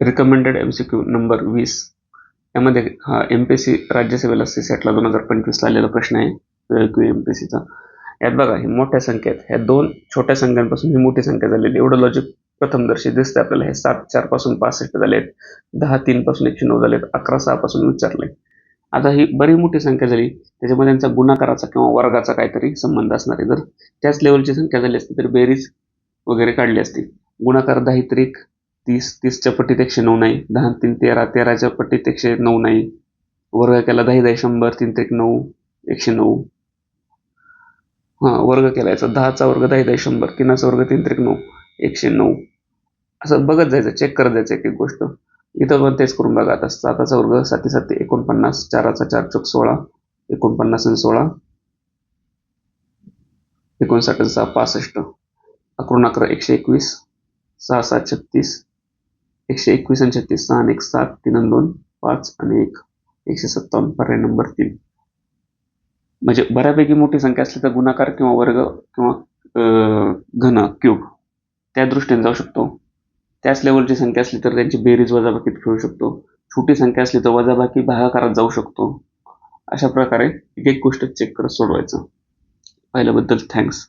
Recommended MCQ number 20 यामध्ये हा MPSC राज्यसेवेला CSATला 2025ला आलेला प्रश्न आहे MPSCचा. यात बघा ही मोठ्या संख्या आहेत, ह्या दोन छोट्या संख्यांपासून ही मोठी संख्या झालेली. एवढं लॉजिक प्रथमदर्शी दिसते आपल्याला. हे 7 4 पासून 65 झालेत, 10 3 पासून 109 झालेत, 11 6 पासून विचारलंय. आता ही बरी मोठी संख्या झाली, त्याच्यामध्ये त्यांचा गुणाकाराचा किंवा वर्गाचा काहीतरी संबंध असणार आहे. जर त्याच लेवलची संख्या झाली असती तर बेरीज वगैरे काढली असती. गुणाकार 10 त्रिक 30, 30च्या पट्टीत 109 नाही, 10 3 13, 13च्या पट्टीत 109 नाही, वर्ग केला 10 10 100, 3 त्रिक 9, 109. वर्ग केला याचा 10चा वर्ग 10 10 100, 3चा वर्ग 3 त्रिक 9, 109. असं बघत जायचं, चेक करत जायचं एक एक गोष्ट. इथं पण तेच करून बघा. आता 7चा वर्ग 7 7 49, 4चा 4 चौक 16, 49 आणि 16 59 6 65, 11 11 121, 6 7 36, 121 आणि 36, 6 आणि 1 7, 3 आणि 2 5 आणि 1 157. पर्याय नंबर 3. म्हणजे बऱ्यापैकी मोठी संख्या असली तर गुणाकार किंवा वर्ग किंवा घन क्यूब त्या दृष्टीने जाऊ शकतो. त्याच लेवलची संख्या असली तर त्यांची बेरीज वजाबाकीत खेळू शकतो. छोटी संख्या असली तर वजाबाकी भागाकारात जाऊ शकतो. अशा प्रकारे एक एक गोष्ट चेक करत सोडवायचं. पाहिल्याबद्दल थँक्स.